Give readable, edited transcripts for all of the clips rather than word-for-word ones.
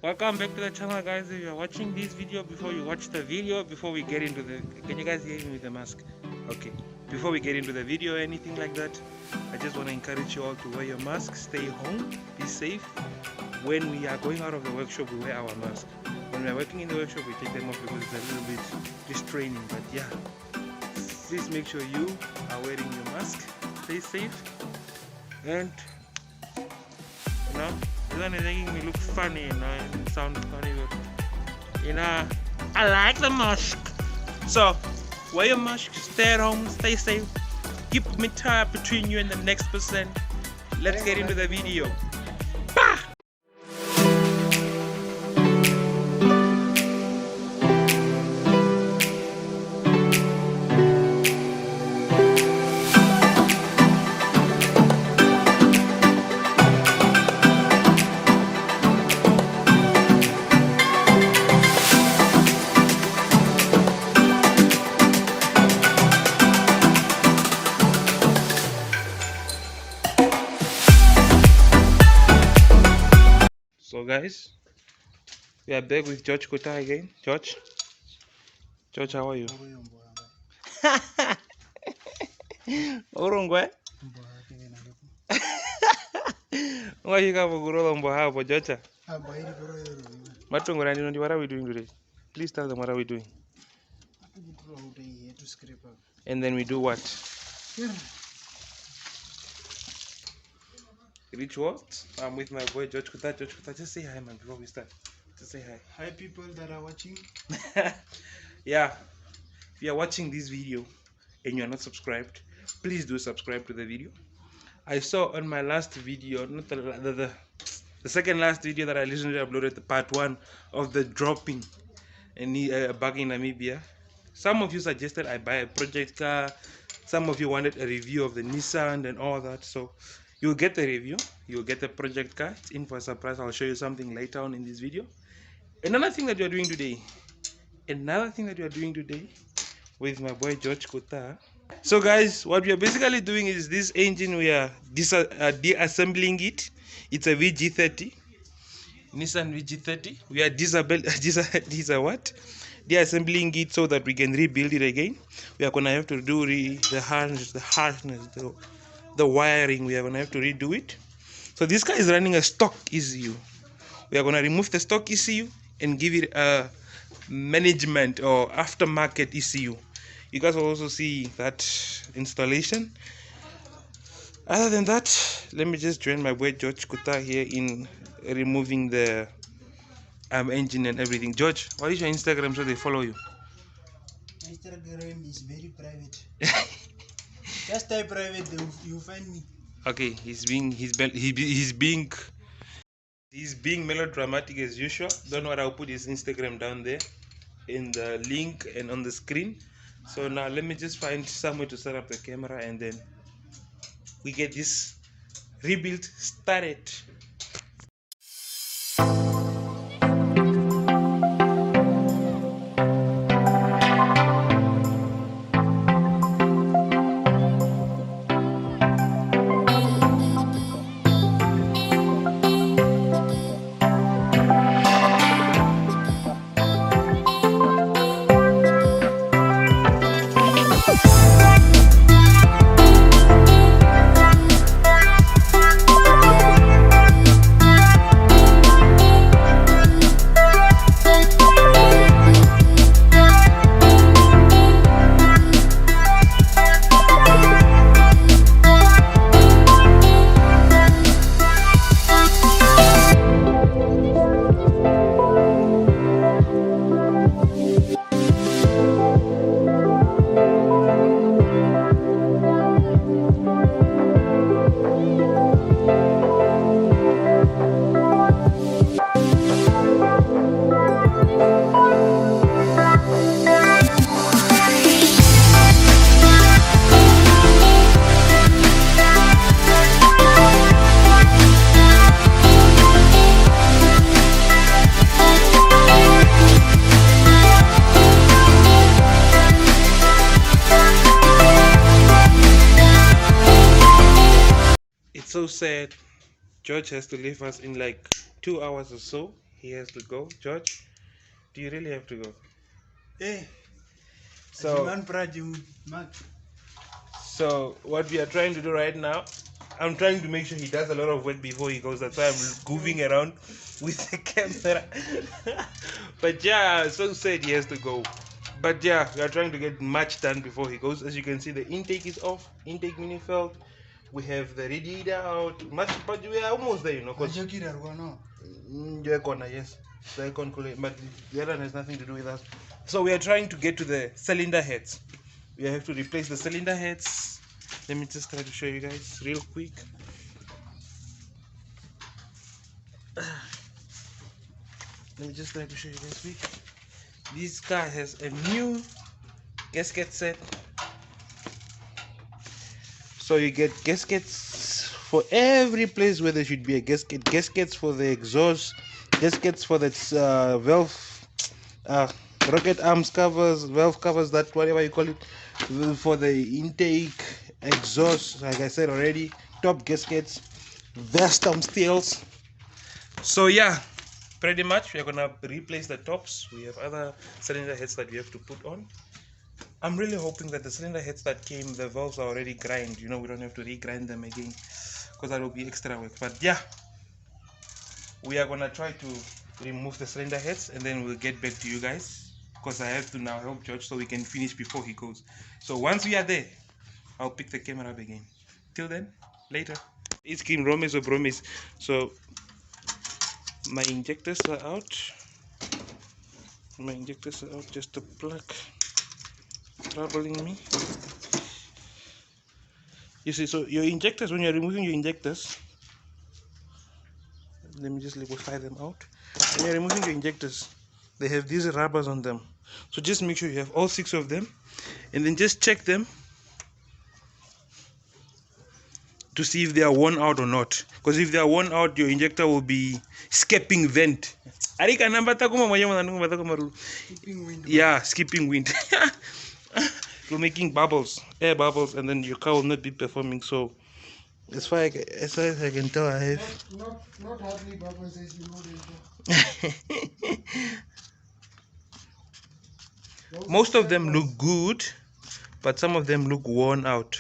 Welcome back to the channel, guys. If you're watching this video, before you watch the video, before we get into the, can you guys hear me with the mask? Okay, before we get into the video or anything like that, I just want to encourage you all to wear your mask, stay home, be safe. When we are going out of the workshop, we wear our mask. When we are working in the workshop, we take them off because it's a little bit restraining. But yeah, please make sure you are wearing your mask, stay safe, and you know, it's only making me look funny, you know, and sound funny, but you know, I like the mask. So wear your mask, stay at home, stay safe, keep me tied between you and the next person. Let's get into the video. Bah! So guys, we are back with George Kota again. George, how are you? Urungwe? What are we doing today? Please tell them what are we doing. And then we do what? Rituals. I'm with my boy George Kota. George Kota, just say hi, man, before we start. Just say hi. Hi, people that are watching. Yeah, if you are watching this video and you are not subscribed, please do subscribe to the video. I saw on my last video, not the second last video that I recently uploaded, the part 1 of the dropping back in Namibia. Some of you suggested I buy a project car. Some of you wanted a review of the Nissan and all that. So you'll get the review, you'll get the project car. It's in for a surprise. I'll show you something later on in this video. Another thing that we are doing today with my boy George Kota. So guys, what we are basically doing is this engine, we are deassembling it. It's a VG30, Nissan VG30. We are deassembling it so that we can rebuild it again. We are gonna have to do the harshness, the wiring. We are gonna have to redo it. So this car is running a stock ECU. We are gonna remove the stock ECU and give it a management or aftermarket ECU. You guys will also see that installation. Other than that, let me just join my boy George Kota here in removing the engine and everything. George, what is your Instagram so they follow you? My Instagram is very private. Just type private, you'll find me. Okay, he's being melodramatic as usual. Don't worry, I'll put his Instagram down there in the link and on the screen. So now let me just find somewhere to set up the camera and then we get this rebuild started. So sad. George has to leave us in like 2 hours or so. he has to go. George, do you really have to go? Hey, So, man, Mark. so what we are trying to do right now, I'm trying to make sure he does a lot of work before he goes. That's why I'm goofing around with the camera. But yeah, so said he has to go. But yeah, we are trying to get much done before he goes. As you can see, the intake is off. Intake manifold. We have the radiator out. Much, but we are almost there, you know. Cause your corner, yes, the icon cooler, but the other one has nothing to do with us. So we are trying to get to the cylinder heads. We have to replace the cylinder heads. Let me just try to show you guys real quick. Let me just try to show you guys quick. This car has a new gasket set. So you get gaskets for every place where there should be a gasket. Gaskets for the exhaust, gaskets for the valve, rocket arms covers, valve covers, that whatever you call it, for the intake, exhaust, like I said already, top gaskets, Vestom steels. So yeah, pretty much we're gonna replace the tops. We have other cylinder heads that we have to put on. I'm really hoping that the cylinder heads that came, the valves are already grind. You know, we don't have to re-grind them again, because that will be extra work. But yeah, we are gonna try to remove the cylinder heads and then we'll get back to you guys, because I have to now help George so we can finish before he goes. So once we are there, I'll pick the camera up again. Till then, later. It's cream Romes or Bromes. So my injectors are out. My injectors are out. Just a plug troubling me. You see, so your injectors, when you're removing your injectors, let me just liquefy them out. When you're removing your injectors, they have these rubbers on them. So just make sure you have all 6 of them, and then just check them to see if they are worn out or not. Because if they are worn out, your injector will be skipping vent. Skipping wind. Yeah, skipping wind. You're making bubbles, air bubbles, and then your car will not be performing. So as far as I can tell, I have Not hardly bubbles, as you know. most of them look good, but some of them look worn out.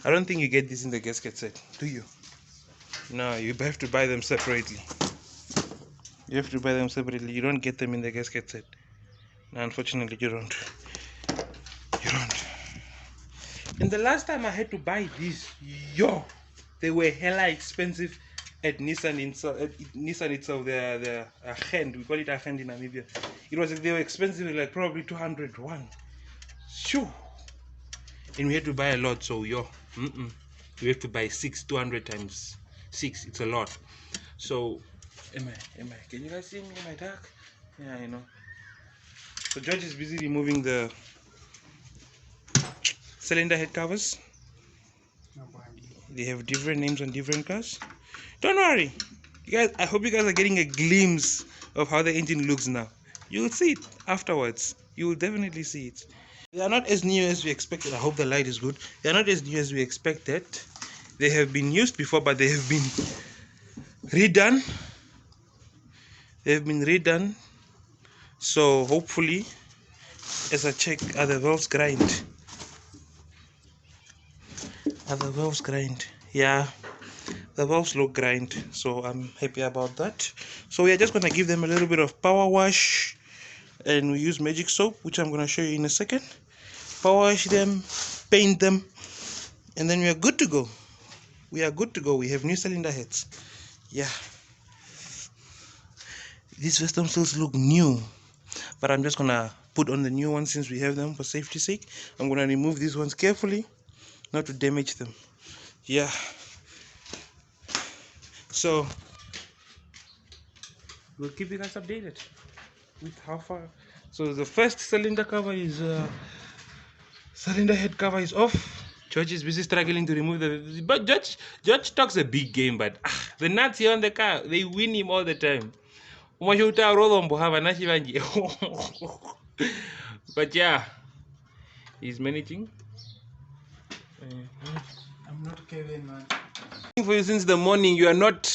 I don't think you get this in the gasket set, do you? No, you have to buy them separately. You have to buy them separately. You don't get them in the gasket set. No, unfortunately, you don't. You don't. And the last time I had to buy these, they were hella expensive at Nissan itself. The hand, we call it a hand in Namibia. They were expensive, like probably 201. Shoo! And we had to buy a lot, so we have to buy 200 times 6. It's a lot. So am I can you guys see me? Am I dark? Yeah, I know. So George is busy removing the cylinder head covers. They have different names on different cars. Don't worry, you guys. I hope you guys are getting a glimpse of how the engine looks now. You will see it afterwards. You will definitely see it. They are not as new as we expected. I hope the light is good. They are not as new as we expected. They have been used before, but they have been redone. They have been redone. So hopefully, as I check, are the valves grind? Are the valves grind? Yeah, the valves look grind. So I'm happy about that. So we are just gonna give them a little bit of power wash, and we use magic soap, which I'm gonna show you in a second. Power wash them, paint them, and then we are good to go. We are good to go. We have new cylinder heads. Yeah, these Vestom still look new, but I'm just gonna put on the new ones since we have them for safety's sake. I'm gonna remove these ones carefully, not to damage them. Yeah, so we'll keep you guys updated with how far. So the first cylinder cover is cylinder head cover is off. George is busy struggling to remove the, but George talks a big game, but the nuts here on the car, they win him all the time. But yeah, he's managing. I'm not Kevin, man. For you since the morning, you are not.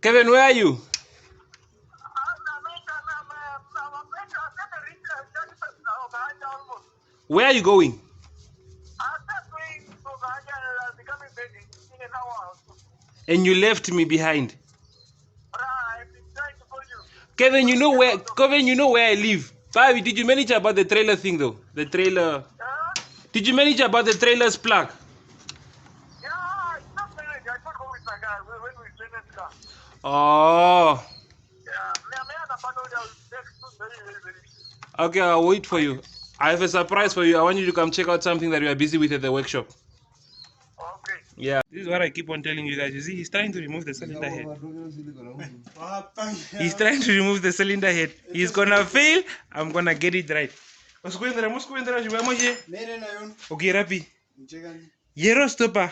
Kevin, where are you? Where are you going? And you left me behind. Kevin, you know where? Kevin, you know where I live. Bobby, did you manage about the trailer thing though? The trailer. Did you manage about the trailer's plug? Oh. Okay, I'll wait for you. I have a surprise for you. I want you to come check out something that we are busy with at the workshop. Okay. Yeah. This is what I keep on telling you guys. You see, he's trying to remove the cylinder head. He's trying to remove the cylinder head. He's gonna fail. I'm gonna get it right. Okay, Rapi. Yero stopper.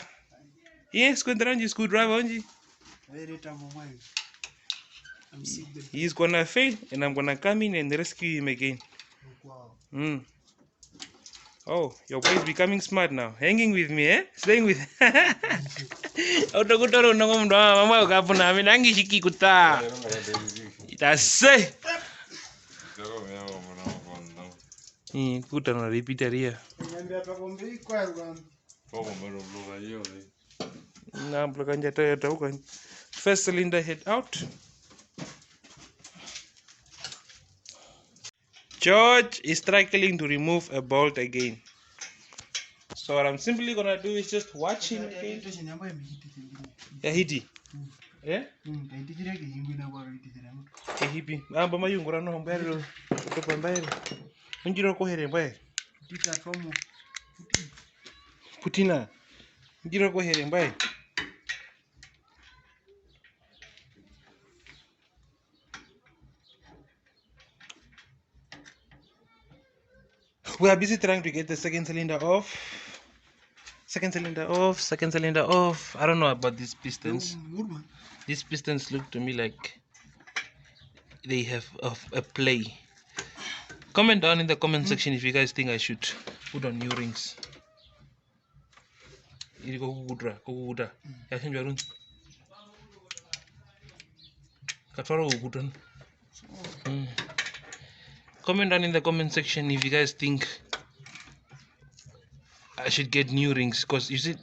Yes, screwdriver. He's gonna fail, and I'm gonna come in and rescue him again. Oh, your boy is becoming smart now. Hanging with me, eh? Staying with. Kuta na repeater here. First cylinder head out. George is struggling to remove a bolt again. So what I'm simply gonna do is just watch him again. Hiti. Yeah? Hipi. Amba mayungura no mbero. Topa mbero. Unjiro kohere mbaye. Putina. Unjiro kohere mbaye. We are busy trying to get the second cylinder off. Second cylinder off. I don't know about these pistons. These pistons look to me like they have a play. Comment down in the comment section if you guys think I should put on new rings. Comment down in the comment section if you guys think I should get new rings, because you see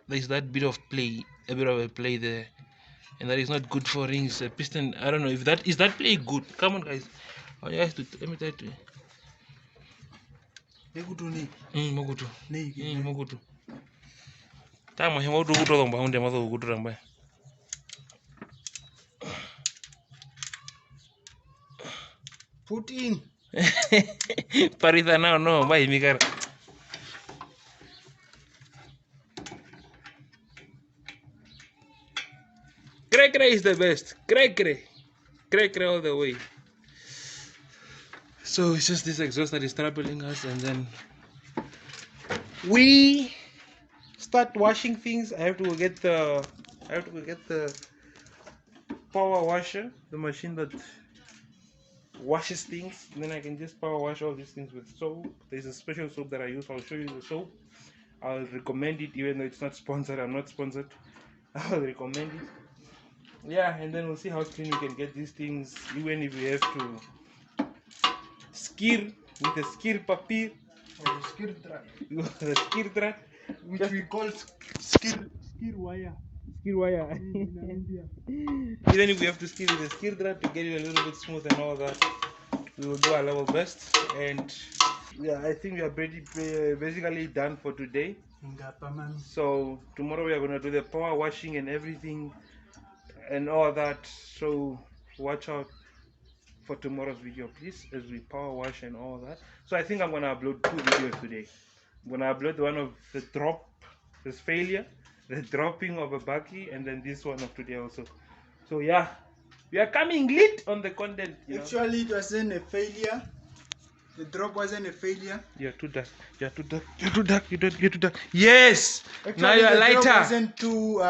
there's that bit of play, a bit of a play there, and that is not good for rings. A piston, I don't know if that is that play good. Come on guys, I want you guys to let me try to mogutu mogutu tamo hemo do guto domba hunde mazo guto domba put in parita now no bye mikar. Cray is the best. Cray all the way. So it's just this exhaust that is troubling us, and then we start washing things. I have to go get the power washer, the machine that washes things. And then I can just power wash all these things with soap. There's a special soap that I use. I'll show you the soap. I'll recommend it, even though it's not sponsored. I'm not sponsored. I'll recommend it. Yeah, and then we'll see how clean we can get these things, even if we have to skir with the skir papier or skir trap. The skir trap, which we call skir wire. Skir wire. In Namibia. Even if we have to skir with the skir trap to get it a little bit smooth and all that, we will do our level best. And yeah, I think we are basically done for today. So tomorrow we are going to do the power washing and everything and all that. So watch out for tomorrow's video, please, as we power wash and all that. So I think I'm gonna upload 2 videos today. I'm gonna upload the one of the drop, this failure, the dropping of a bucky, and then this one of today also. So yeah, we are coming lit on the content. Actually, it wasn't a failure. The drop wasn't a failure. You're too dark. You're too dark. You're too dark. You're too dark. Yes. Actually, now you're lighter. The drop wasn't too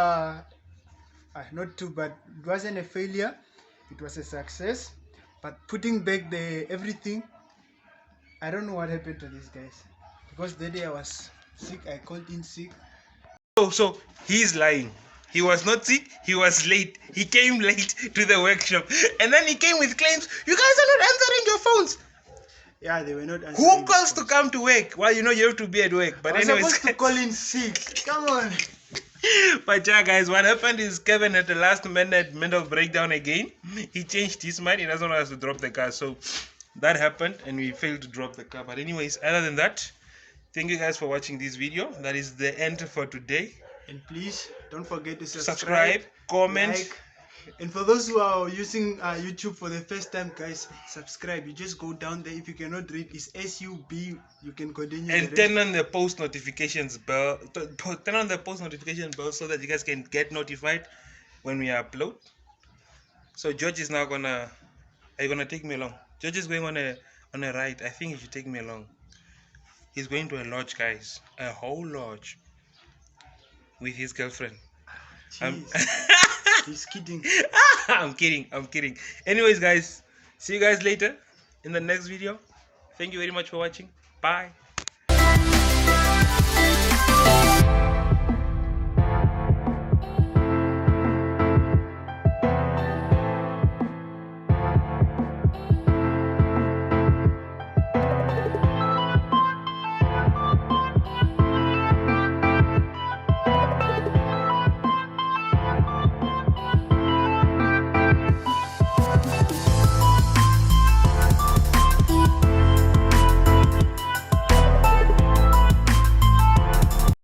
not too bad. It wasn't a failure. It was a success. But putting back the everything, I don't know what happened to these guys, because the day I was sick, I called in sick. So he's lying. He was not sick. He was late. He came late to the workshop, and then he came with claims. You guys are not answering your phones. Yeah, they were not answering. Who calls to come to work? Well, you have to be at work. But I was anyways, supposed to call in sick. Come on. but yeah, guys, what happened is Kevin at the last minute mental breakdown again. He changed his mind. He doesn't want us to drop the car, so that happened, and we failed to drop the car. But anyways, other than that, thank you guys for watching this video. That is the end for today. And please don't forget to Subscribe, comment, like. And for those who are using YouTube for the first time, guys, subscribe. You just go down there. If you cannot read, it's SUB. You can continue. And turn on the post notifications bell. Turn on the post notification bell so that you guys can get notified when we upload. So George is now gonna. Are you gonna take me along? George is going on a ride. I think you should take me along. He's going to a lodge, guys. A whole lodge with his girlfriend. He's kidding. I'm kidding. Anyways, guys, see you guys later in the next video. Thank you very much for watching. Bye.